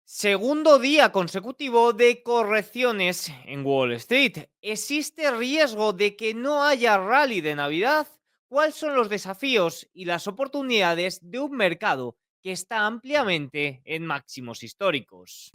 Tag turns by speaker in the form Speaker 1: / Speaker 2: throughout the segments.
Speaker 1: Segundo día consecutivo de correcciones en Wall Street. ¿Existe riesgo de que no haya rally de Navidad? ¿Cuáles son los desafíos y las oportunidades de un mercado que está ampliamente en máximos históricos?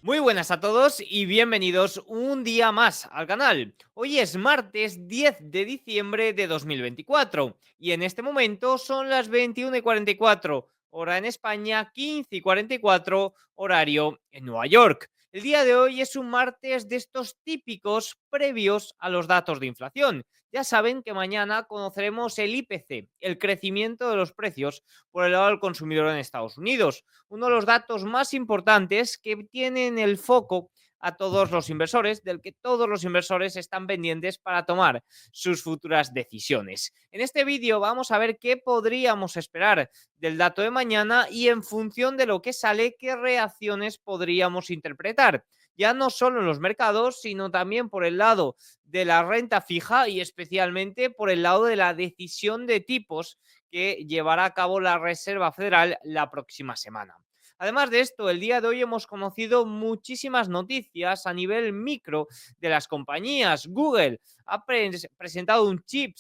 Speaker 1: Muy buenas a todos y bienvenidos un día más al canal. Hoy es martes 10 de diciembre de 2024 y en este momento son las 21:44 hora en España, 15:44 horario en Nueva York. El día de hoy es un martes de estos típicos previos a los datos de inflación. Ya saben que mañana conoceremos el IPC, el crecimiento de los precios por el lado del consumidor en Estados Unidos, uno de los datos más importantes que tienen el foco a todos los inversores, del que todos los inversores están pendientes para tomar sus futuras decisiones. En este vídeo vamos a ver qué podríamos esperar del dato de mañana y en función de lo que sale, qué reacciones podríamos interpretar. Ya no solo en los mercados, sino también por el lado de la renta fija y especialmente por el lado de la decisión de tipos que llevará a cabo la Reserva Federal la próxima semana. Además de esto, el día de hoy hemos conocido muchísimas noticias a nivel micro de las compañías. Google ha presentado un chip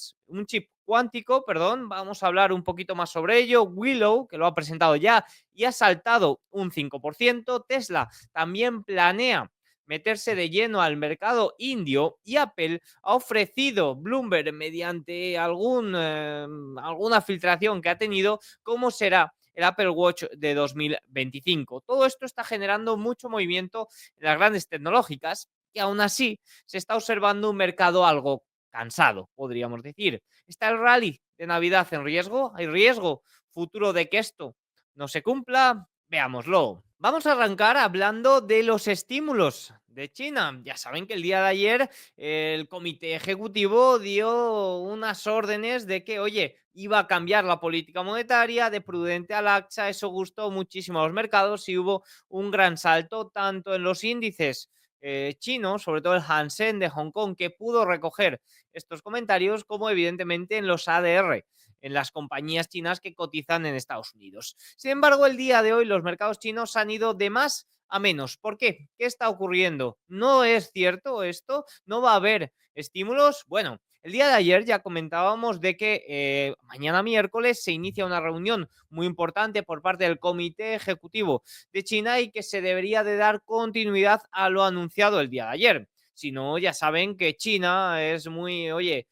Speaker 1: cuántico, perdón, vamos a hablar un poquito más sobre ello. Willow, que lo ha presentado ya y ha saltado un 5%. Tesla también planea meterse de lleno al mercado indio y Apple ha ofrecido Bloomberg mediante alguna filtración que ha tenido cómo será el Apple Watch de 2025. Todo esto está generando mucho movimiento en las grandes tecnológicas y aún así se está observando un mercado algo cansado, podríamos decir. ¿Está el rally de Navidad en riesgo? ¿Hay riesgo futuro de que esto no se cumpla? Veámoslo. Vamos a arrancar hablando de los estímulos de China. Ya saben que el día de ayer el comité ejecutivo dio unas órdenes de que, oye, iba a cambiar la política monetaria de prudente a laxa. Eso gustó muchísimo a los mercados y hubo un gran salto tanto en los índices chinos, sobre todo el Hansen de Hong Kong, que pudo recoger estos comentarios, como evidentemente en los ADR, en las compañías chinas que cotizan en Estados Unidos. Sin embargo, el día de hoy los mercados chinos han ido de más a menos. ¿Por qué? ¿Qué está ocurriendo? ¿No es cierto esto? ¿No va a haber estímulos? Bueno, el día de ayer ya comentábamos de que mañana miércoles se inicia una reunión muy importante por parte del Comité Ejecutivo de China y que se debería de dar continuidad a lo anunciado el día de ayer. Si no, ya saben que China es muy, oye,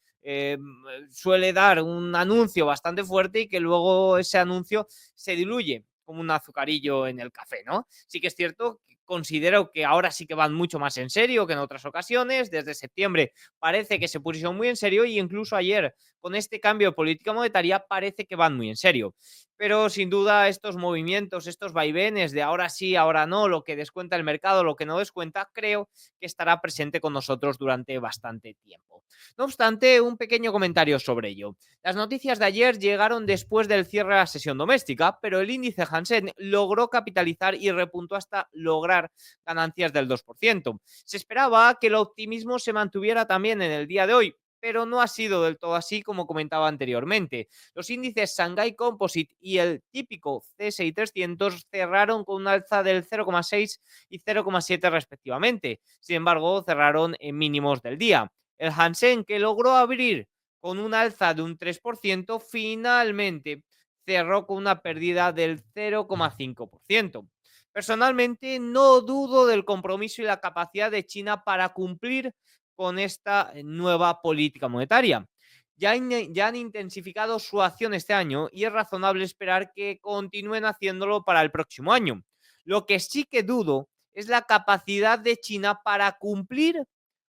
Speaker 1: suele dar un anuncio bastante fuerte y que luego ese anuncio se diluye como un azucarillo en el café, ¿no? Sí que es cierto, considero que ahora sí que van mucho más en serio que en otras ocasiones. Desde septiembre parece que se pusieron muy en serio y incluso ayer con este cambio de política monetaria parece que van muy en serio. Pero sin duda estos movimientos, estos vaivenes de ahora sí, ahora no, lo que descuenta el mercado, lo que no descuenta, creo que estará presente con nosotros durante bastante tiempo. No obstante, un pequeño comentario sobre ello. Las noticias de ayer llegaron después del cierre de la sesión doméstica, pero el índice Hansen logró capitalizar y repuntó hasta lograr ganancias del 2%. Se esperaba que el optimismo se mantuviera también en el día de hoy, pero no ha sido del todo así como comentaba anteriormente. Los índices Shanghai Composite y el típico CSI 300 cerraron con un alza del 0,6 y 0,7 respectivamente. Sin embargo, cerraron en mínimos del día. El Hansen, que logró abrir con un alza de un 3%, finalmente cerró con una pérdida del 0,5%. Personalmente, no dudo del compromiso y la capacidad de China para cumplir con esta nueva política monetaria. Ya han intensificado su acción este año y es razonable esperar que continúen haciéndolo para el próximo año. Lo que sí que dudo es la capacidad de China para cumplir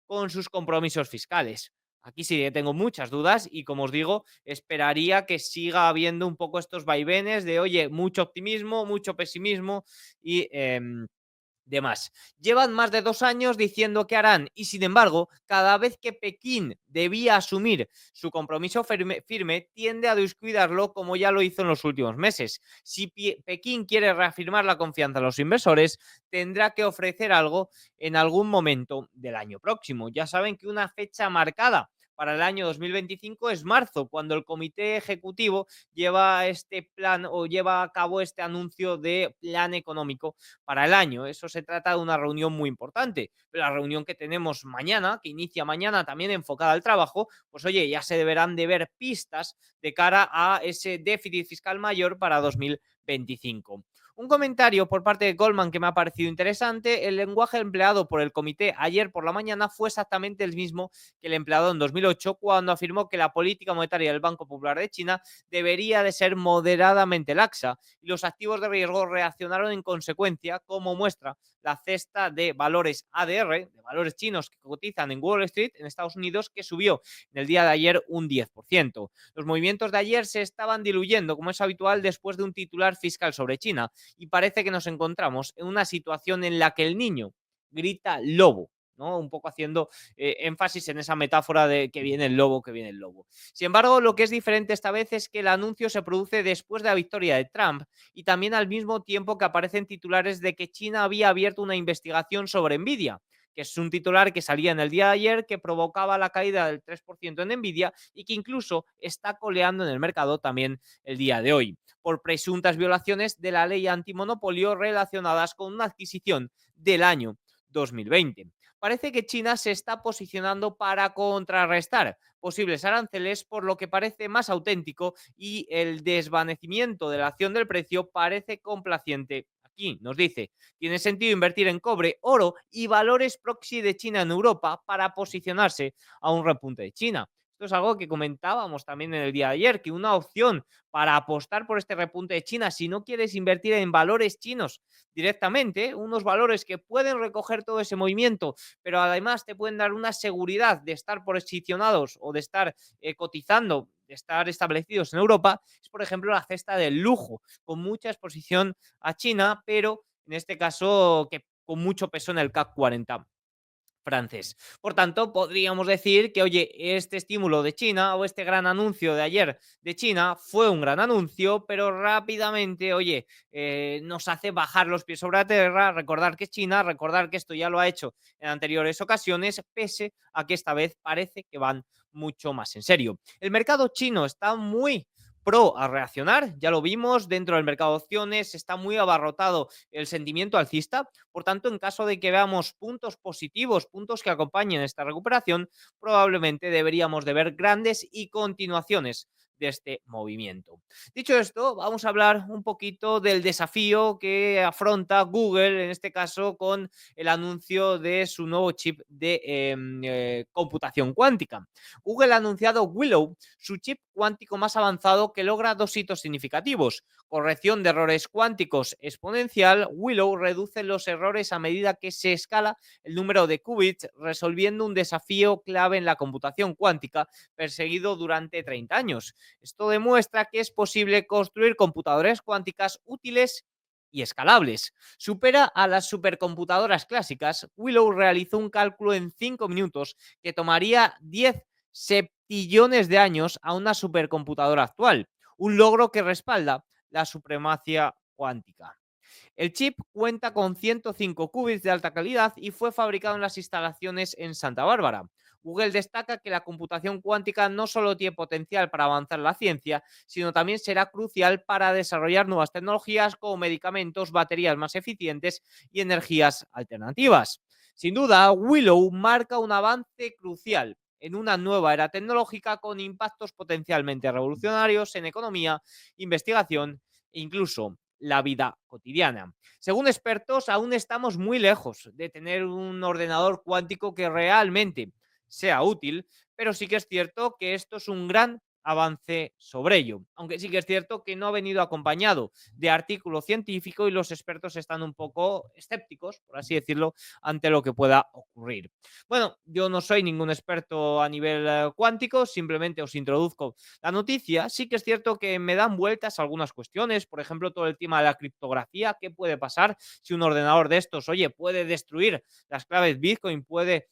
Speaker 1: con sus compromisos fiscales. Aquí sí que tengo muchas dudas y, como os digo, esperaría que siga habiendo un poco estos vaivenes de, oye, mucho optimismo, mucho pesimismo y demás. Llevan más de 2 años diciendo que harán y, sin embargo, cada vez que Pekín debía asumir su compromiso firme, tiende a descuidarlo como ya lo hizo en los últimos meses. Si Pekín quiere reafirmar la confianza de los inversores, tendrá que ofrecer algo en algún momento del año próximo. Ya saben que una fecha marcada para el año 2025 es marzo, cuando el comité ejecutivo lleva este plan o lleva a cabo este anuncio de plan económico para el año. Eso se trata de una reunión muy importante. La reunión que tenemos mañana, que inicia mañana, también enfocada al trabajo, pues oye, ya se deberán de ver pistas de cara a ese déficit fiscal mayor para 2025. Un comentario por parte de Goldman que me ha parecido interesante: el lenguaje empleado por el comité ayer por la mañana fue exactamente el mismo que el empleado en 2008, cuando afirmó que la política monetaria del Banco Popular de China debería de ser moderadamente laxa, y los activos de riesgo reaccionaron en consecuencia, como muestra la cesta de valores ADR, de valores chinos que cotizan en Wall Street en Estados Unidos, que subió en el día de ayer un 10%. Los movimientos de ayer se estaban diluyendo, como es habitual, después de un titular fiscal sobre China, y parece que nos encontramos en una situación en la que el niño grita lobo, ¿no? Un poco haciendo énfasis en esa metáfora de que viene el lobo, que viene el lobo. Sin embargo, lo que es diferente esta vez es que el anuncio se produce después de la victoria de Trump, y también al mismo tiempo que aparecen titulares de que China había abierto una investigación sobre Nvidia, que es un titular que salía en el día de ayer, que provocaba la caída del 3% en Nvidia y que incluso está coleando en el mercado también el día de hoy, por presuntas violaciones de la ley antimonopolio relacionadas con una adquisición del año 2020. Parece que China se está posicionando para contrarrestar posibles aranceles, por lo que parece más auténtico, y el desvanecimiento de la acción del precio parece complaciente. Aquí nos dice: tiene sentido invertir en cobre, oro y valores proxy de China en Europa para posicionarse a un repunte de China. Esto es algo que comentábamos también en el día de ayer, que una opción para apostar por este repunte de China, si no quieres invertir en valores chinos directamente, unos valores que pueden recoger todo ese movimiento, pero además te pueden dar una seguridad de estar posicionados o de estar cotizando, de estar establecidos en Europa, es por ejemplo la cesta del lujo, con mucha exposición a China, pero en este caso que con mucho peso en el CAC 40 francés. Por tanto, podríamos decir que, oye, este estímulo de China o este gran anuncio de ayer de China fue un gran anuncio, pero rápidamente, oye, nos hace bajar los pies sobre la tierra, recordar que es China, recordar que esto ya lo ha hecho en anteriores ocasiones, pese a que esta vez parece que van mucho más en serio. El mercado chino está muy pro a reaccionar, ya lo vimos dentro del mercado de opciones, está muy abarrotado el sentimiento alcista. Por tanto, en caso de que veamos puntos positivos, puntos que acompañen esta recuperación, probablemente deberíamos de ver grandes y continuaciones de este movimiento. Dicho esto, vamos a hablar un poquito del desafío que afronta Google, en este caso con el anuncio de su nuevo chip de computación cuántica. Google ha anunciado Willow, su chip cuántico más avanzado, que logra dos hitos significativos: corrección de errores cuánticos exponencial. Willow reduce los errores a medida que se escala el número de qubits, resolviendo un desafío clave en la computación cuántica perseguido durante 30 años. Esto demuestra que es posible construir computadoras cuánticas útiles y escalables. Supera a las supercomputadoras clásicas. Willow realizó un cálculo en 5 minutos que tomaría 10 septillones de años a una supercomputadora actual, un logro que respalda la supremacía cuántica. El chip cuenta con 105 qubits de alta calidad y fue fabricado en las instalaciones en Santa Bárbara. Google destaca que la computación cuántica no solo tiene potencial para avanzar la ciencia, sino también será crucial para desarrollar nuevas tecnologías como medicamentos, baterías más eficientes y energías alternativas. Sin duda, Willow marca un avance crucial en una nueva era tecnológica con impactos potencialmente revolucionarios en economía, investigación e incluso la vida cotidiana. Según expertos, aún estamos muy lejos de tener un ordenador cuántico que realmente sea útil, pero sí que es cierto que esto es un gran avance sobre ello, aunque sí que es cierto que no ha venido acompañado de artículo científico y los expertos están un poco escépticos, por así decirlo, ante lo que pueda ocurrir. Bueno, yo no soy ningún experto a nivel cuántico, simplemente os introduzco la noticia. Sí que es cierto que me dan vueltas algunas cuestiones, por ejemplo, todo el tema de la criptografía. ¿Qué puede pasar si un ordenador de estos, oye, puede destruir las claves Bitcoin, puede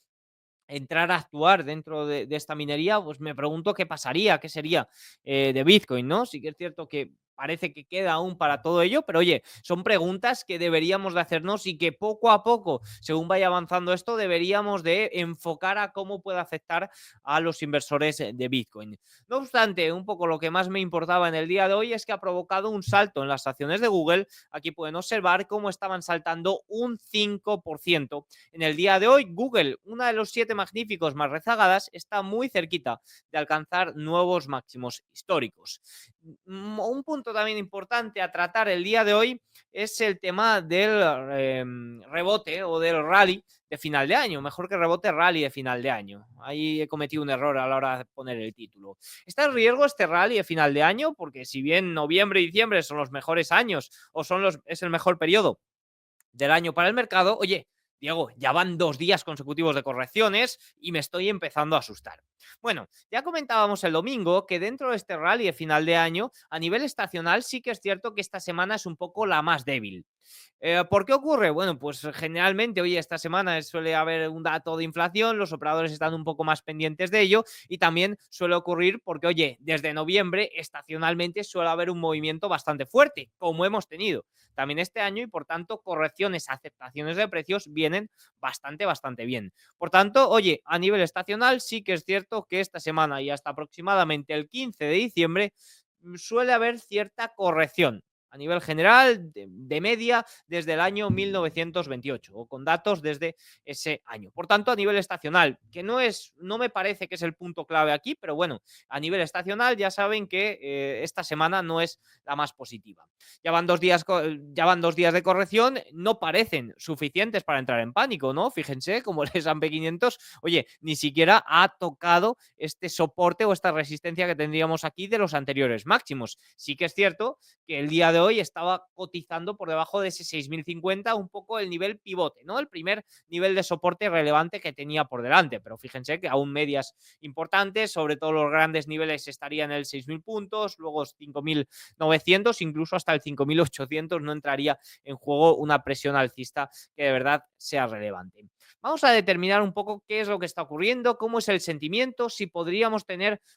Speaker 1: entrar a actuar dentro de esta minería? Pues me pregunto qué pasaría, qué sería de Bitcoin, ¿no? Sí que es cierto que parece que queda aún para todo ello, pero oye, son preguntas que deberíamos de hacernos y que poco a poco, según vaya avanzando esto, deberíamos de enfocar a cómo puede afectar a los inversores de Bitcoin. No obstante, un poco lo que más me importaba en el día de hoy es que ha provocado un salto en las acciones de Google. Aquí pueden observar cómo estaban saltando un 5%. En el día de hoy, Google, una de los 7 magníficos más rezagadas, está muy cerquita de alcanzar nuevos máximos históricos. Un punto también importante a tratar el día de hoy es el tema del rebote o del rally de final de año. Mejor que rebote, rally de final de año. Ahí he cometido un error a la hora de poner el título. ¿Está en riesgo este rally de final de año? Porque si bien noviembre y diciembre son los mejores años o es el mejor periodo del año para el mercado, oye, Diego, ya van 2 días consecutivos de correcciones y me estoy empezando a asustar. Bueno, ya comentábamos el domingo que dentro de este rally de final de año, a nivel estacional, sí que es cierto que esta semana es un poco la más débil. ¿Por qué ocurre? Bueno, pues generalmente, oye, esta semana suele haber un dato de inflación, los operadores están un poco más pendientes de ello y también suele ocurrir porque, oye, desde noviembre estacionalmente suele haber un movimiento bastante fuerte, como hemos tenido también este año y por tanto correcciones, aceptaciones de precios vienen bastante bien. Por tanto, oye, a nivel estacional sí que es cierto que esta semana y hasta aproximadamente el 15 de diciembre suele haber cierta corrección a nivel general, de media, desde el año 1928 o con datos desde ese año. Por tanto, a nivel estacional, que no me parece que es el punto clave aquí, pero bueno, a nivel estacional ya saben que esta semana no es la más positiva. Ya van 2 días de corrección, no parecen suficientes para entrar en pánico, ¿no? Fíjense como el S&P 500, oye, ni siquiera ha tocado este soporte o esta resistencia que tendríamos aquí de los anteriores máximos. Sí que es cierto que el día de hoy estaba cotizando por debajo de ese 6.050, un poco el nivel pivote, ¿no? El primer nivel de soporte relevante que tenía por delante, pero fíjense que aún medias importantes, sobre todo los grandes niveles estarían en el 6.000 puntos, luego 5.900, incluso hasta el 5.800 no entraría en juego una presión alcista que de verdad sea relevante. Vamos a determinar un poco qué es lo que está ocurriendo, cómo es el sentimiento, si podríamos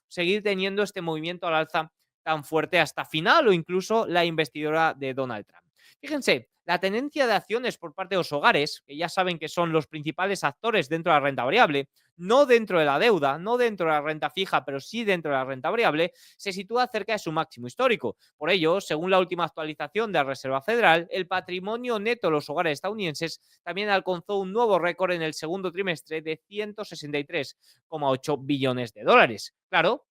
Speaker 1: seguir teniendo este movimiento al alza tan fuerte hasta final o incluso la investidura de Donald Trump. Fíjense, la tendencia de acciones por parte de los hogares, que ya saben que son los principales actores dentro de la renta variable, no dentro de la deuda, no dentro de la renta fija, pero sí dentro de la renta variable, se sitúa cerca de su máximo histórico. Por ello, según la última actualización de la Reserva Federal, el patrimonio neto de los hogares estadounidenses también alcanzó un nuevo récord en el segundo trimestre de 163,8 billones de dólares. Claro,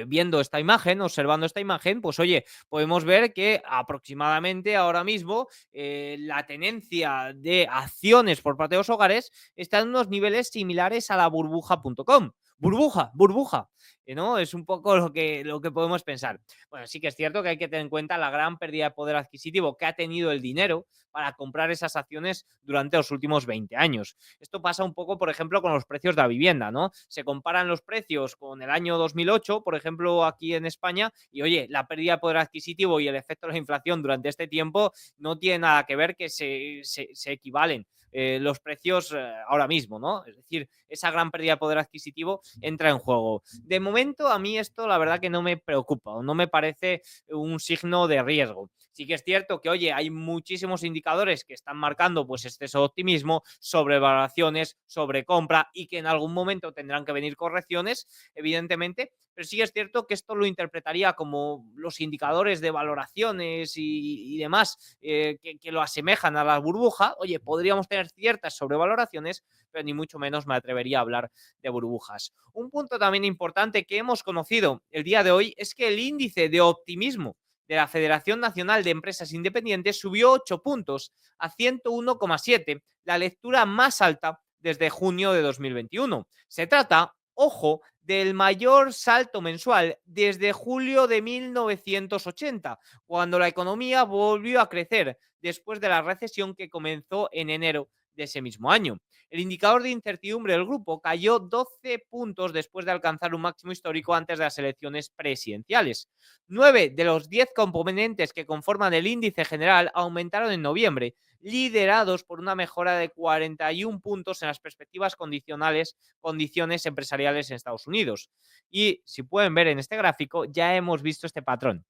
Speaker 1: viendo esta imagen, observando esta imagen, pues oye, podemos ver que aproximadamente ahora mismo la tenencia de acciones por parte de los hogares está en unos niveles similares a la burbuja.com. Burbuja, burbuja, ¿no? Es un poco lo que podemos pensar. Bueno, sí que es cierto que hay que tener en cuenta la gran pérdida de poder adquisitivo que ha tenido el dinero para comprar esas acciones durante los últimos 20 años. Esto pasa un poco, por ejemplo, con los precios de la vivienda, ¿no? Se comparan los precios con el año 2008, por ejemplo, aquí en España, y oye, la pérdida de poder adquisitivo y el efecto de la inflación durante este tiempo no tiene nada que ver, que se equivalen. Los precios ahora mismo, ¿no? Es decir, esa gran pérdida de poder adquisitivo entra en juego. De momento, a mí esto la verdad que no me preocupa o no me parece un signo de riesgo. Sí que es cierto que, oye, hay muchísimos indicadores que están marcando pues exceso de optimismo, sobre valoraciones, sobre compra y que en algún momento tendrán que venir correcciones, evidentemente, pero sí es cierto que esto lo interpretaría como los indicadores de valoraciones y demás que lo asemejan a la burbuja. Oye, podríamos tener ciertas sobrevaloraciones, pero ni mucho menos me atrevería a hablar de burbujas. Un punto también importante que hemos conocido el día de hoy es que el índice de optimismo de la Federación Nacional de Empresas Independientes subió 8 puntos a 101,7, la lectura más alta desde junio de 2021. Se trata, ojo, del mayor salto mensual desde julio de 1980, cuando la economía volvió a crecer después de la recesión que comenzó en enero de ese mismo año. El indicador de incertidumbre del grupo cayó 12 puntos después de alcanzar un máximo histórico antes de las elecciones presidenciales. 9 de los 10 componentes que conforman el índice general aumentaron en noviembre, liderados por una mejora de 41 puntos en las perspectivas condiciones empresariales en Estados Unidos. Y si pueden ver en este gráfico, ya hemos visto este patrón.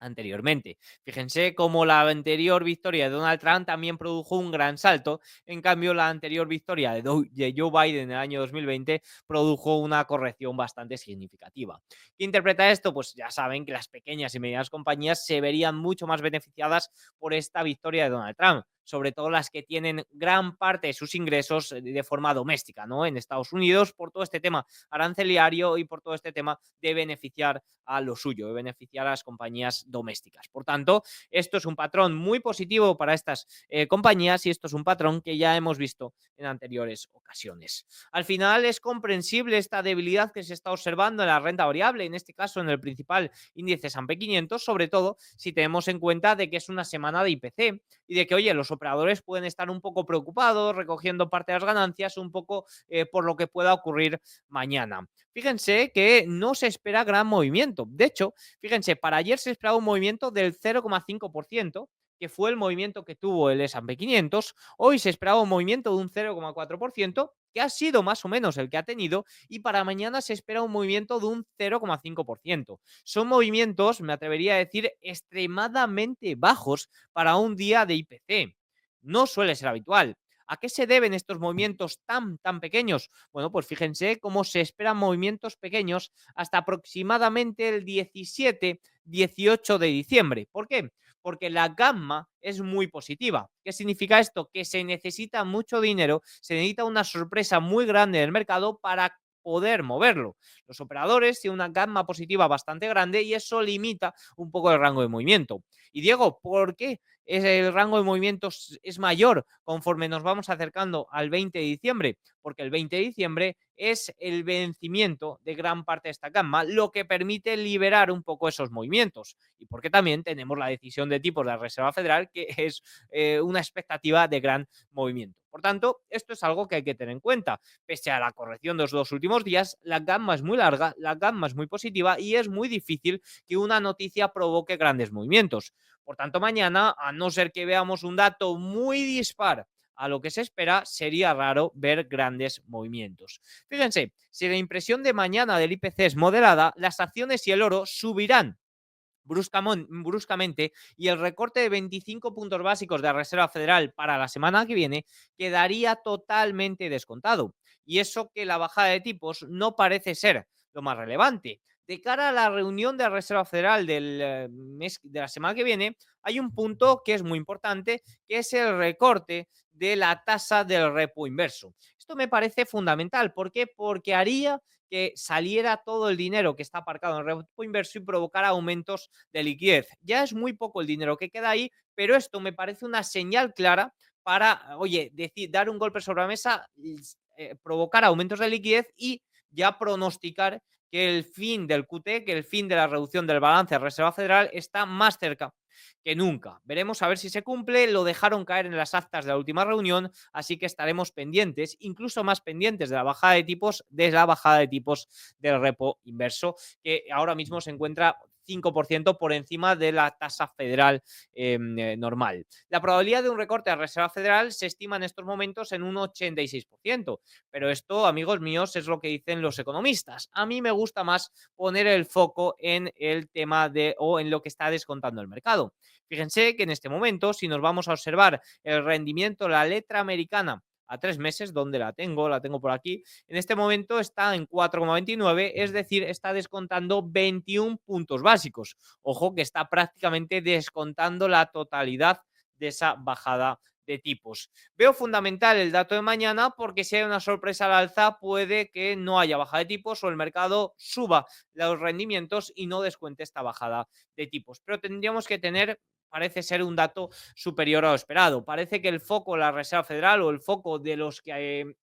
Speaker 1: anteriormente. Fíjense cómo la anterior victoria de Donald Trump también produjo un gran salto, en cambio la anterior victoria de Joe Biden en el año 2020 produjo una corrección bastante significativa. ¿Qué interpreta esto? Pues ya saben que las pequeñas y medianas compañías se verían mucho más beneficiadas por esta victoria de Donald Trump, sobre todo las que tienen gran parte de sus ingresos de forma doméstica, ¿no? En Estados Unidos, por todo este tema arancelario y por todo este tema de beneficiar a lo suyo, de beneficiar a las compañías domésticas. Por tanto, esto es un patrón muy positivo para estas compañías y esto es un patrón que ya hemos visto en anteriores ocasiones. Al final es comprensible esta debilidad que se está observando en la renta variable, en este caso en el principal índice S&P 500, sobre todo si tenemos en cuenta de que es una semana de IPC y de que, oye, los operadores pueden estar un poco preocupados, recogiendo parte de las ganancias, un poco por lo que pueda ocurrir mañana. Fíjense que no se espera gran movimiento. De hecho, fíjense, para ayer se esperaba un movimiento del 0,5%, que fue el movimiento que tuvo el S&P 500. Hoy se esperaba un movimiento de un 0,4%, que ha sido más o menos el que ha tenido, y para mañana se espera un movimiento de un 0,5%. Son movimientos, me atrevería a decir, extremadamente bajos para un día de IPC. No suele ser habitual. ¿A qué se deben estos movimientos tan pequeños? Bueno, pues fíjense cómo se esperan movimientos pequeños hasta aproximadamente el 17-18 de diciembre. ¿Por qué? Porque la gamma es muy positiva. ¿Qué significa esto? Que se necesita mucho dinero, se necesita una sorpresa muy grande del mercado para poder moverlo. Los operadores tienen una gamma positiva bastante grande y eso limita un poco el rango de movimiento. Y Diego, ¿por qué el rango de movimientos es mayor conforme nos vamos acercando al 20 de diciembre? Porque el 20 de diciembre es el vencimiento de gran parte de esta gamma, lo que permite liberar un poco esos movimientos. Y porque también tenemos la decisión de tipos de la Reserva Federal, que es una expectativa de gran movimiento. Por tanto, esto es algo que hay que tener en cuenta. Pese a la corrección de los dos últimos días, la gamma es muy larga, la gamma es muy positiva y es muy difícil que una noticia provoque grandes movimientos. Por tanto, mañana, a no ser que veamos un dato muy dispar a lo que se espera, sería raro ver grandes movimientos. Fíjense, si la impresión de mañana del IPC es moderada, las acciones y el oro subirán bruscamente y el recorte de 25 puntos básicos de la Reserva Federal para la semana que viene quedaría totalmente descontado. Y eso que la bajada de tipos no parece ser lo más relevante. De cara a la reunión de la Reserva Federal del mes de la semana que viene, hay un punto que es muy importante, que es el recorte de la tasa del repo inverso. Esto me parece fundamental. ¿Por qué? Porque haría que saliera todo el dinero que está aparcado en el repo inverso y provocara aumentos de liquidez. Ya es muy poco el dinero que queda ahí, pero esto me parece una señal clara para, oye, decir, dar un golpe sobre la mesa, provocar aumentos de liquidez y ya pronosticar que el fin del QT, que el fin de la reducción del balance de Reserva Federal está más cerca que nunca. Veremos a ver si se cumple. Lo dejaron caer en las actas de la última reunión, así que estaremos pendientes, incluso más pendientes de la bajada de tipos, del repo inverso, que ahora mismo se encuentra 5% por encima de la tasa federal normal. La probabilidad de un recorte a Reserva Federal se estima en estos momentos en un 86%, pero esto, amigos míos, es lo que dicen los economistas. A mí me gusta más poner el foco en el tema de o en lo que está descontando el mercado. Fíjense que en este momento, si nos vamos a observar el rendimiento, la letra americana a 3 meses, donde la tengo por aquí, en este momento está en 4,29, es decir, está descontando 21 puntos básicos. Ojo que está prácticamente descontando la totalidad de esa bajada de tipos. Veo fundamental el dato de mañana porque si hay una sorpresa al alza puede que no haya bajada de tipos o el mercado suba los rendimientos y no descuente esta bajada de tipos. Pero tendríamos que tener, parece ser, un dato superior a lo esperado. Parece que el foco de la Reserva Federal o el foco de los que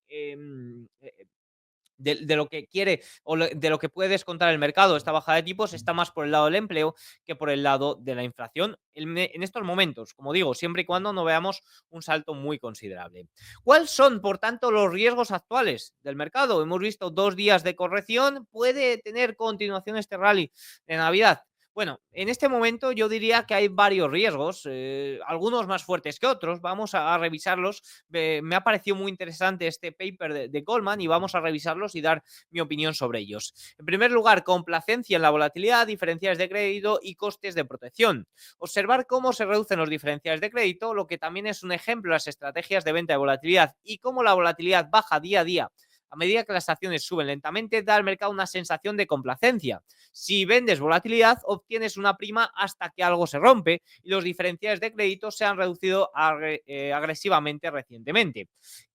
Speaker 1: de lo que quiere o de lo que puede descontar el mercado esta bajada de tipos está más por el lado del empleo que por el lado de la inflación en estos momentos, como digo, siempre y cuando no veamos un salto muy considerable. ¿Cuáles son, por tanto, los riesgos actuales del mercado? Hemos visto 2 días de corrección, ¿puede tener continuación este rally de Navidad? Bueno, en este momento yo diría que hay varios riesgos, algunos más fuertes que otros. Vamos a revisarlos. Me ha parecido muy interesante este paper de Goldman y vamos a revisarlos y dar mi opinión sobre ellos. En primer lugar, complacencia en la volatilidad, diferenciales de crédito y costes de protección. Observar cómo se reducen los diferenciales de crédito, lo que también es un ejemplo de las estrategias de venta de volatilidad y cómo la volatilidad baja día a día a medida que las acciones suben lentamente, da al mercado una sensación de complacencia. Si vendes volatilidad, obtienes una prima hasta que algo se rompe y los diferenciales de crédito se han reducido agresivamente recientemente.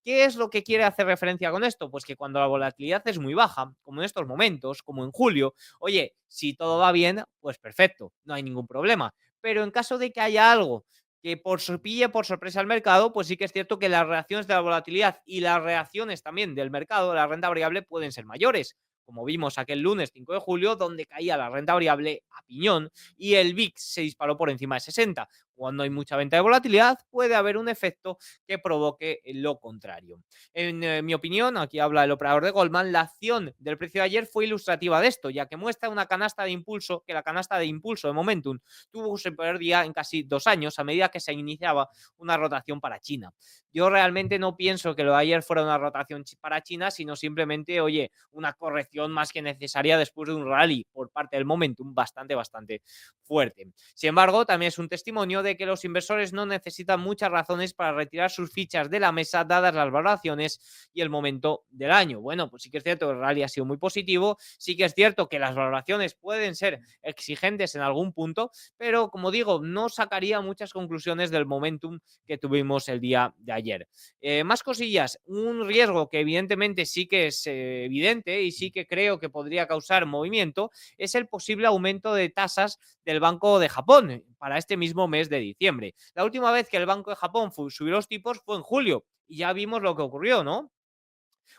Speaker 1: ¿Qué es lo que quiere hacer referencia con esto? Pues que cuando la volatilidad es muy baja, como en estos momentos, como en julio, oye, si todo va bien, pues perfecto, no hay ningún problema. Pero en caso de que haya algo que pille por sorpresa al mercado, pues sí que es cierto que las reacciones de la volatilidad y las reacciones también del mercado de la renta variable pueden ser mayores, como vimos aquel lunes 5 de julio, donde caía la renta variable a piñón y el VIX se disparó por encima de 60. Cuando hay mucha venta de volatilidad, puede haber un efecto que provoque lo contrario. En mi opinión, aquí habla el operador de Goldman, la acción del precio de ayer fue ilustrativa de esto, ya que muestra una canasta de impulso, que la canasta de impulso de Momentum tuvo su peor día en casi 2 años a medida que se iniciaba una rotación para China. Yo realmente no pienso que lo de ayer fuera una rotación para China, sino simplemente, oye, una corrección más que necesaria después de un rally por parte del Momentum bastante fuerte. Sin embargo, también es un testimonio de que los inversores no necesitan muchas razones para retirar sus fichas de la mesa dadas las valoraciones y el momento del año. Bueno, pues sí que es cierto que el rally ha sido muy positivo, sí que es cierto que las valoraciones pueden ser exigentes en algún punto, pero como digo, no sacaría muchas conclusiones del momentum que tuvimos el día de ayer. Más cosillas, un riesgo que evidentemente sí que es evidente y sí que creo que podría causar movimiento es el posible aumento de tasas del Banco de Japón para este mismo mes de diciembre. La última vez que el Banco de Japón subió los tipos fue en julio y ya vimos lo que ocurrió, ¿no?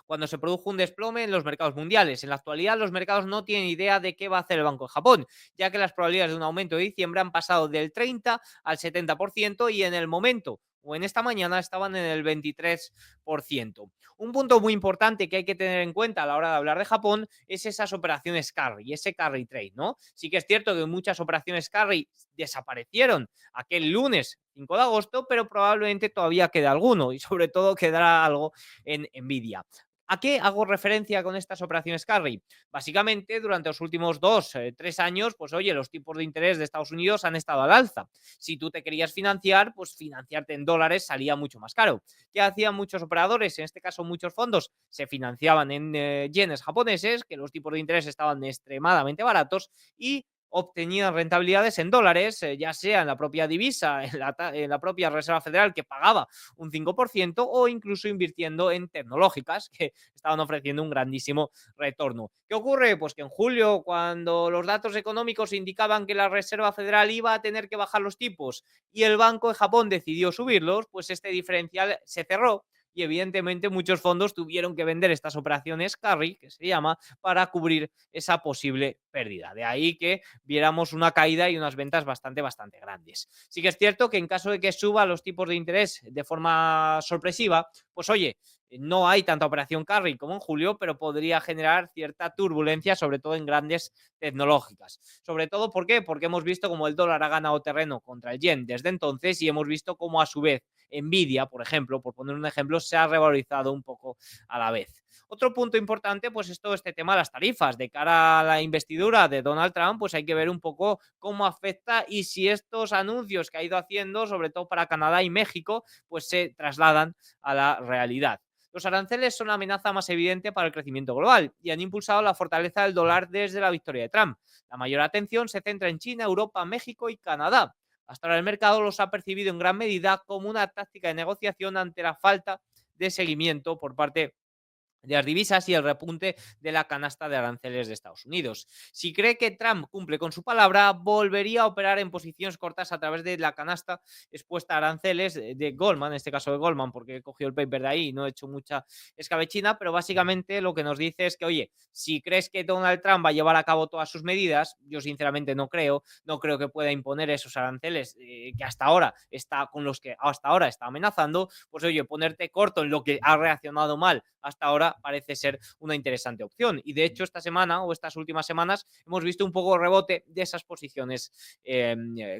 Speaker 1: Cuando se produjo un desplome en los mercados mundiales. En la actualidad, los mercados no tienen idea de qué va a hacer el Banco de Japón, ya que las probabilidades de un aumento de diciembre han pasado del 30 al 70% y en el momento o en esta mañana estaban en el 23%. Un punto muy importante que hay que tener en cuenta a la hora de hablar de Japón es esas operaciones carry, ese carry trade, ¿no? Sí que es cierto que muchas operaciones carry desaparecieron aquel lunes 5 de agosto, pero probablemente todavía queda alguno y sobre todo quedará algo en Nvidia. ¿A qué hago referencia con estas operaciones carry? Básicamente, durante los últimos 2, 3 años, pues oye, los tipos de interés de Estados Unidos han estado al alza. Si tú te querías financiar, pues financiarte en dólares salía mucho más caro. ¿Qué hacían muchos operadores? En este caso, muchos fondos se financiaban en yenes japoneses, que los tipos de interés estaban extremadamente baratos y obtenían rentabilidades en dólares, ya sea en la propia divisa, en la propia Reserva Federal que pagaba un 5% o incluso invirtiendo en tecnológicas que estaban ofreciendo un grandísimo retorno. ¿Qué ocurre? Pues que en julio, cuando los datos económicos indicaban que la Reserva Federal iba a tener que bajar los tipos y el Banco de Japón decidió subirlos, pues este diferencial se cerró y evidentemente muchos fondos tuvieron que vender estas operaciones carry, que se llama, para cubrir esa posible pérdida. De ahí que viéramos una caída y unas ventas bastante grandes. Sí que es cierto que en caso de que suba los tipos de interés de forma sorpresiva, pues oye, no hay tanta operación carry como en julio, pero podría generar cierta turbulencia, sobre todo en grandes tecnológicas. Sobre todo, ¿por qué? Porque hemos visto cómo el dólar ha ganado terreno contra el yen desde entonces y hemos visto cómo a su vez Nvidia, por ejemplo, por poner un ejemplo, se ha revalorizado un poco a la vez. Otro punto importante, pues es todo este tema de las tarifas. De cara a la investidura de Donald Trump, pues hay que ver un poco cómo afecta y si estos anuncios que ha ido haciendo, sobre todo para Canadá y México, pues se trasladan a la realidad. Los aranceles son la amenaza más evidente para el crecimiento global y han impulsado la fortaleza del dólar desde la victoria de Trump. La mayor atención se centra en China, Europa, México y Canadá. Hasta ahora el mercado los ha percibido en gran medida como una táctica de negociación ante la falta de seguimiento por parte de las divisas y el repunte de la canasta de aranceles de Estados Unidos. Si cree que Trump cumple con su palabra, volvería a operar en posiciones cortas a través de la canasta expuesta a aranceles de Goldman, en este caso de Goldman, porque he cogido el paper de ahí y no he hecho mucha escabechina, pero básicamente lo que nos dice es que, oye, si crees que Donald Trump va a llevar a cabo todas sus medidas, yo sinceramente no creo que pueda imponer esos aranceles que hasta ahora está con los que hasta ahora está amenazando, pues oye, ponerte corto en lo que ha reaccionado mal hasta ahora Asia parece ser una interesante opción. Y de hecho, esta semana o estas últimas semanas hemos visto un poco rebote de esas posiciones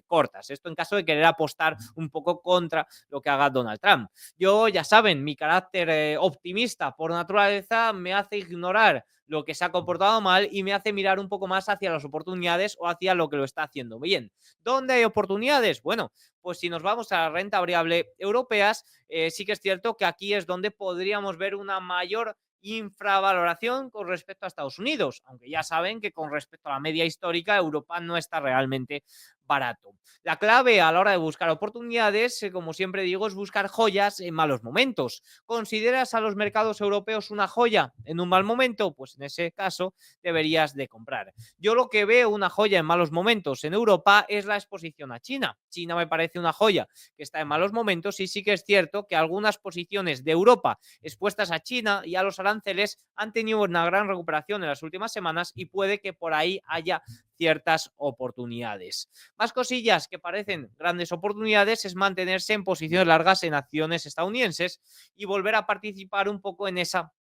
Speaker 1: cortas. Esto en caso de querer apostar un poco contra lo que haga Donald Trump. Yo, ya saben, mi carácter optimista por naturaleza me hace ignorar lo que se ha comportado mal y me hace mirar un poco más hacia las oportunidades o hacia lo que lo está haciendo bien. ¿Dónde hay oportunidades? Bueno, pues si nos vamos a la renta variable europeas, sí que es cierto que aquí es donde podríamos ver una mayor infravaloración con respecto a Estados Unidos, aunque ya saben que con respecto a la media histórica, Europa no está realmente barato. La clave a la hora de buscar oportunidades, como siempre digo, es buscar joyas en malos momentos. ¿Consideras a los mercados europeos una joya en un mal momento? Pues en ese caso deberías de comprar. Yo lo que veo una joya en malos momentos en Europa es la exposición a China. China me parece una joya que está en malos momentos y sí que es cierto que algunas posiciones de Europa expuestas a China y a los aranceles han tenido una gran recuperación en las últimas semanas y puede que por ahí haya ciertas oportunidades. Más cosillas que parecen grandes oportunidades es mantenerse en posiciones largas en acciones estadounidenses y volver a participar un poco en esa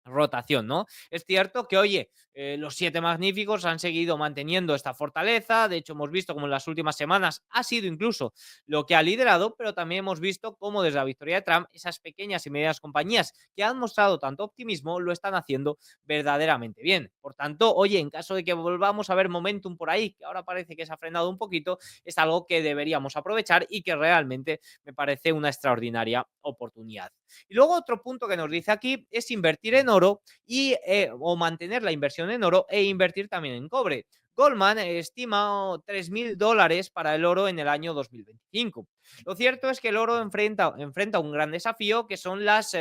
Speaker 1: rotación, ¿no? Es cierto que, oye, los siete magníficos han seguido manteniendo esta fortaleza. De hecho, hemos visto como en las últimas semanas ha sido incluso lo que ha liderado, pero también hemos visto cómo desde la victoria de Trump, esas pequeñas y medianas compañías que han mostrado tanto optimismo lo están haciendo verdaderamente bien. Por tanto, oye, en caso de que volvamos a ver momentum por ahí, que ahora parece que se ha frenado un poquito, es algo que deberíamos aprovechar y que realmente me parece una extraordinaria oportunidad. Y luego otro punto que nos dice aquí es invertir en oro y o mantener la inversión en oro e invertir también en cobre. Goldman estima $3.000 para el oro en el año 2025. Lo cierto es que el oro enfrenta un gran desafío que son las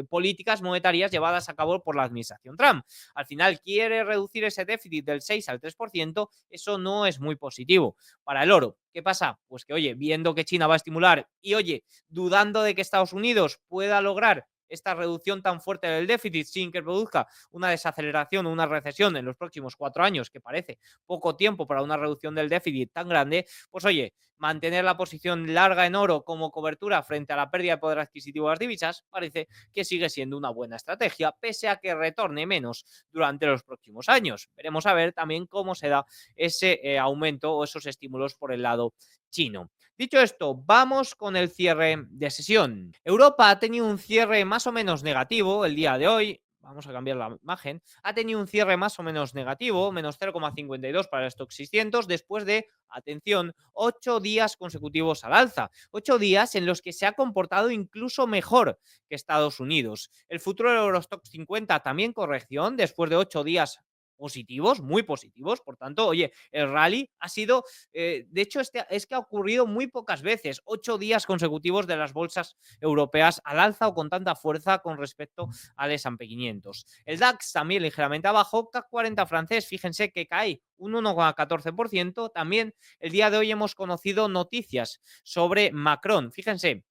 Speaker 1: políticas monetarias llevadas a cabo por la administración Trump. Al final quiere reducir ese déficit del 6 al 3%, eso no es muy positivo para el oro. ¿Qué pasa? Pues que, oye, viendo que China va a estimular y, oye, dudando de que Estados Unidos pueda lograr esta reducción tan fuerte del déficit sin que produzca una desaceleración o una recesión en los próximos 4 años, que parece poco tiempo para una reducción del déficit tan grande, pues oye, mantener la posición larga en oro como cobertura frente a la pérdida de poder adquisitivo de las divisas parece que sigue siendo una buena estrategia, pese a que retorne menos durante los próximos años. Veremos a ver también cómo se da ese aumento o esos estímulos por el lado chino. Dicho esto, vamos con el cierre de sesión. Europa ha tenido un cierre más o menos negativo el día de hoy. Vamos a cambiar la imagen. Ha tenido un cierre más o menos negativo, menos 0,52 para el Stoxx 600, después de, atención, 8 días consecutivos al alza. 8 días en los que se ha comportado incluso mejor que Estados Unidos. El futuro del Eurostoxx 50 también corrección, después de 8 días positivos, muy positivos. Por tanto, oye, el rally ha sido, de hecho, es que ha ocurrido muy pocas veces, 8 días consecutivos de las bolsas europeas al alza o con tanta fuerza con respecto al S&P 500. El DAX también ligeramente abajo, CAC 40 francés, fíjense que cae un 1,14%. También el día de hoy hemos conocido noticias sobre Macron. Fíjense,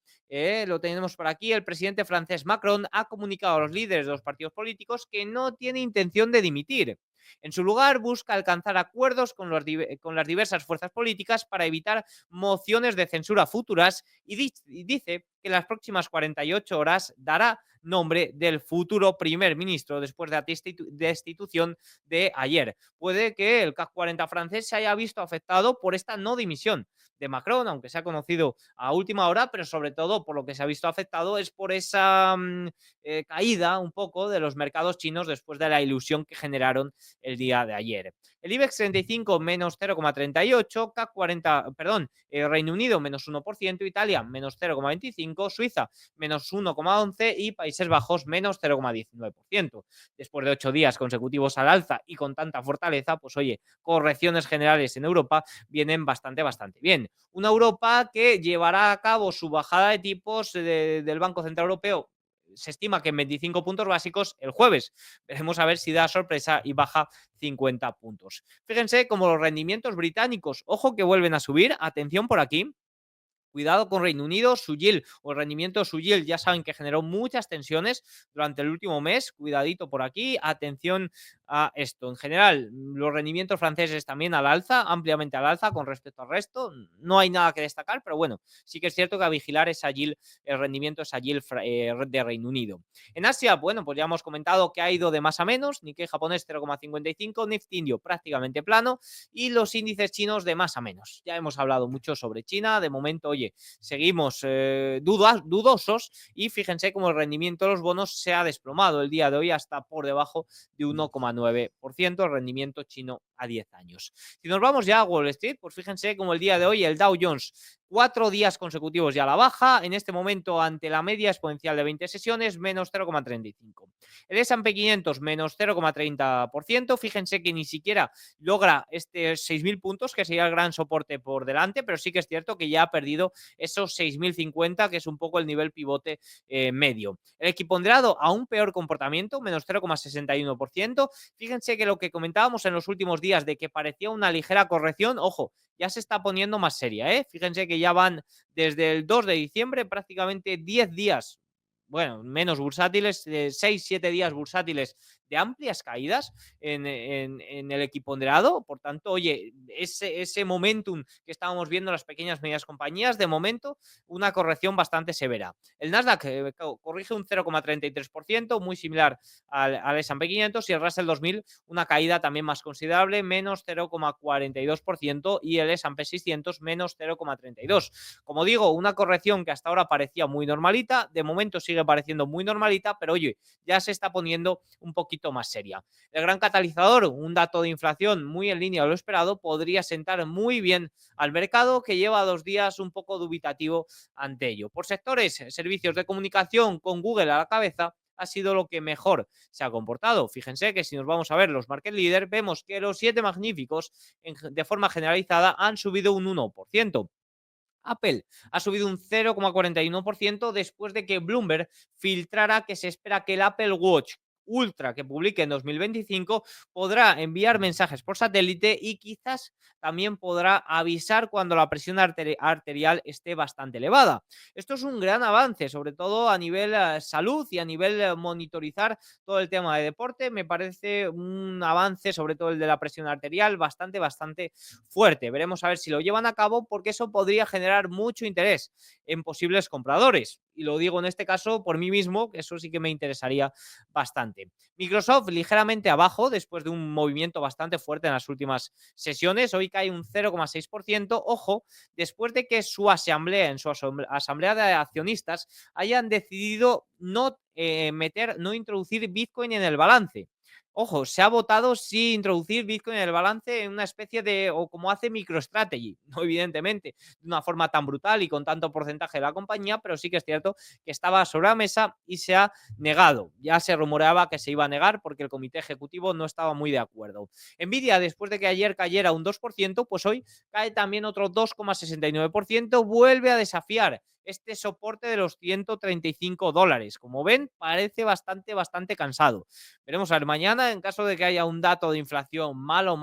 Speaker 1: lo tenemos por aquí, el presidente francés Macron ha comunicado a los líderes de los partidos políticos que no tiene intención de dimitir. En su lugar, busca alcanzar acuerdos con las diversas fuerzas políticas para evitar mociones de censura futuras y dice que en las próximas 48 horas dará nombre del futuro primer ministro después de la destitución de ayer. Puede que el CAC 40 francés se haya visto afectado por esta no dimisión de Macron, aunque se ha conocido a última hora, pero sobre todo por lo que se ha visto afectado es por esa caída un poco de los mercados chinos después de la ilusión que generaron el día de ayer. El IBEX 35 menos 0,38, CAC 40, perdón, Reino Unido menos 1%, Italia menos 0,25, Suiza menos 1,11 y Países Bajos menos 0,19%. Después de 8 días consecutivos al alza y con tanta fortaleza, pues oye, correcciones generales en Europa vienen bastante bien. Una Europa que llevará a cabo su bajada de tipos del Banco Central Europeo, se estima que en 25 puntos básicos el jueves. Veremos a ver si da sorpresa y baja 50 puntos. Fíjense como los rendimientos británicos, ojo que vuelven a subir, atención por aquí. Cuidado con Reino Unido, su yield o el rendimiento de su yield ya saben que generó muchas tensiones durante el último mes. Cuidadito por aquí, atención a esto. En general, los rendimientos franceses también al alza, ampliamente al alza con respecto al resto. No hay nada que destacar, pero bueno, sí que es cierto que a vigilar es allí el rendimiento es allí de Reino Unido. En Asia, bueno, pues ya hemos comentado que ha ido de más a menos, Nikkei japonés 0,55, Nifty indio prácticamente plano y los índices chinos de más a menos. Ya hemos hablado mucho sobre China, de momento, oye, seguimos dudosos y fíjense cómo el rendimiento de los bonos se ha desplomado el día de hoy hasta por debajo de 1,9% el rendimiento chino a 10 años. Si nos vamos ya a Wall Street, pues fíjense cómo el día de hoy el Dow Jones 4 días consecutivos ya a la baja, en este momento ante la media exponencial de 20 sesiones, menos 0,35. El S&P 500, menos 0,30%. Fíjense que ni siquiera logra 6.000 puntos, que sería el gran soporte por delante, pero sí que es cierto que ya ha perdido esos 6.050, que es un poco el nivel pivote medio. El equiponderado, aún peor comportamiento, menos 0,61%. Fíjense que lo que comentábamos en los últimos días de que parecía una ligera corrección, ojo, ya se está poniendo más seria, ¿eh? Fíjense que ya van desde el 2 de diciembre prácticamente 10 días, bueno, menos bursátiles, 6-7 días bursátiles de amplias caídas en el equiponderado. Por tanto, oye, ese momentum que estábamos viendo en las pequeñas y medianas compañías, de momento, una corrección bastante severa. El Nasdaq corrige un 0,33%, muy similar al S&P 500, y el Russell 2000 una caída también más considerable, menos 0,42%, y el S&P 600 menos 0,32%. Como digo, una corrección que hasta ahora parecía muy normalita, de momento sigue pareciendo muy normalita, pero oye, ya se está poniendo un poquito más seria. El gran catalizador, un dato de inflación muy en línea de lo esperado, podría sentar muy bien al mercado, que lleva 2 días un poco dubitativo ante ello. Por sectores, servicios de comunicación con Google a la cabeza, ha sido lo que mejor se ha comportado. Fíjense que si nos vamos a ver los market leaders, vemos que los 7 magníficos de forma generalizada han subido un 1%. Apple ha subido un 0,41% después de que Bloomberg filtrara que se espera que el Apple Watch Ultra que publique en 2025 podrá enviar mensajes por satélite y quizás también podrá avisar cuando la presión arterial esté bastante elevada. Esto es un gran avance, sobre todo a nivel salud y a nivel monitorizar todo el tema de deporte. Me parece un avance, sobre todo el de la presión arterial, bastante fuerte. Veremos a ver si lo llevan a cabo, porque eso podría generar mucho interés en posibles compradores. Y lo digo en este caso por mí mismo, que eso sí que me interesaría bastante. Microsoft ligeramente abajo después de un movimiento bastante fuerte en las últimas sesiones. Hoy cae un 0,6%. Ojo, después de que en su asamblea de accionistas hayan decidido no introducir Bitcoin en el balance. Ojo, se ha votado si introducir Bitcoin en el balance en una especie de, o como hace MicroStrategy, no evidentemente de una forma tan brutal y con tanto porcentaje de la compañía, pero sí que es cierto que estaba sobre la mesa y se ha negado. Ya se rumoreaba que se iba a negar porque el comité ejecutivo no estaba muy de acuerdo. Nvidia, después de que ayer cayera un 2%, pues hoy cae también otro 2,69%, vuelve a desafiar este soporte de los $135. Como ven, parece bastante cansado. Veremos a ver mañana, en caso de que haya un dato de inflación malo,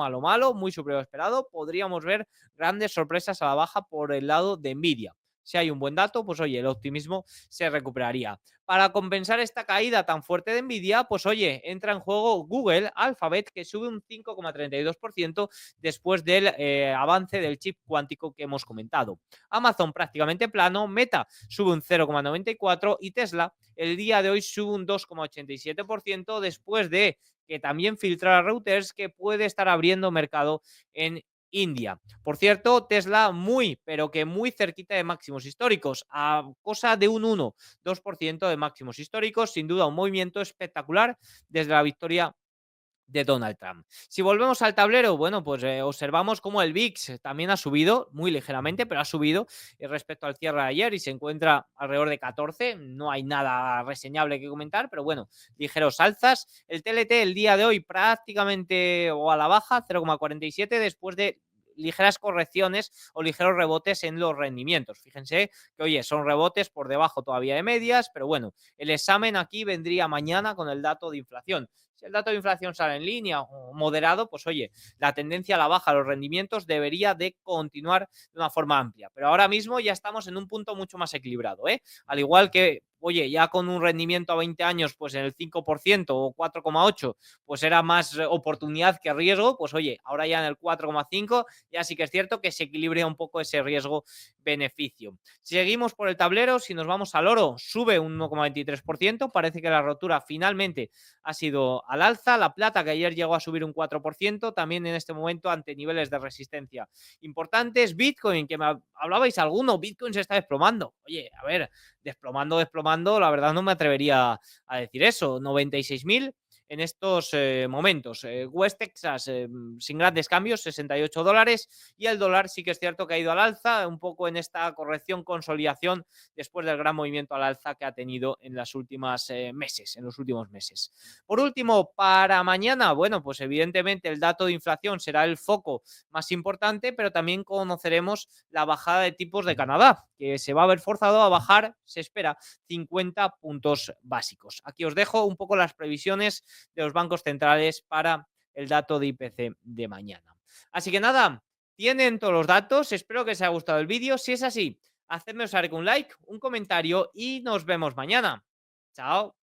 Speaker 1: muy superior a esperado, podríamos ver grandes sorpresas a la baja por el lado de Nvidia. Si hay un buen dato, pues oye, el optimismo se recuperaría. Para compensar esta caída tan fuerte de Nvidia, pues oye, entra en juego Google, Alphabet, que sube un 5,32% después del avance del chip cuántico que hemos comentado. Amazon prácticamente plano, Meta sube un 0,94% y Tesla el día de hoy sube un 2,87% después de que también filtrara Reuters que puede estar abriendo mercado en India. Por cierto, Tesla pero que muy cerquita de máximos históricos, a cosa de un 1-2% de máximos históricos. Sin duda un movimiento espectacular desde la victoria de Donald Trump. Si volvemos al tablero, bueno, pues observamos cómo el VIX también ha subido, muy ligeramente, pero ha subido respecto al cierre de ayer y se encuentra alrededor de 14. No hay nada reseñable que comentar, pero bueno, ligeros alzas. El TLT el día de hoy prácticamente o a la baja, 0,47, después de ligeras correcciones o ligeros rebotes en los rendimientos. Fíjense que, oye, son rebotes por debajo todavía de medias, pero bueno, el examen aquí vendría mañana con el dato de inflación. Si el dato de inflación sale en línea o moderado, pues oye, la tendencia a la baja de los rendimientos debería de continuar de una forma amplia. Pero ahora mismo ya estamos en un punto mucho más equilibrado, ¿eh? Al igual que oye, ya con un rendimiento a 20 años, pues en el 5% o 4,8, pues era más oportunidad que riesgo, pues oye, ahora ya en el 4,5, ya sí que es cierto que se equilibra un poco ese riesgo-beneficio. Si seguimos por el tablero, si nos vamos al oro, sube un 1,23%, parece que la rotura finalmente ha sido al alza. La plata, que ayer llegó a subir un 4%, también en este momento ante niveles de resistencia importantes. Bitcoin, que me hablabais alguno, Bitcoin se está desplomando. Oye, a ver, desplomando, la verdad no me atrevería a decir eso. 96.000 en estos momentos. West Texas sin grandes cambios, $68. Y el dólar sí que es cierto que ha ido al alza, un poco en esta corrección, consolidación después del gran movimiento al alza que ha tenido en las últimas meses, en los últimos meses. Por último, para mañana, bueno, pues evidentemente el dato de inflación será el foco más importante, pero también conoceremos la bajada de tipos de Canadá, que se va a ver forzado a bajar, se espera, 50 puntos básicos. Aquí os dejo un poco las previsiones de los bancos centrales para el dato de IPC de mañana. Así que nada, tienen todos los datos, espero que os haya gustado el vídeo. Si es así, hacedme saber con un like, un comentario y nos vemos mañana. Chao.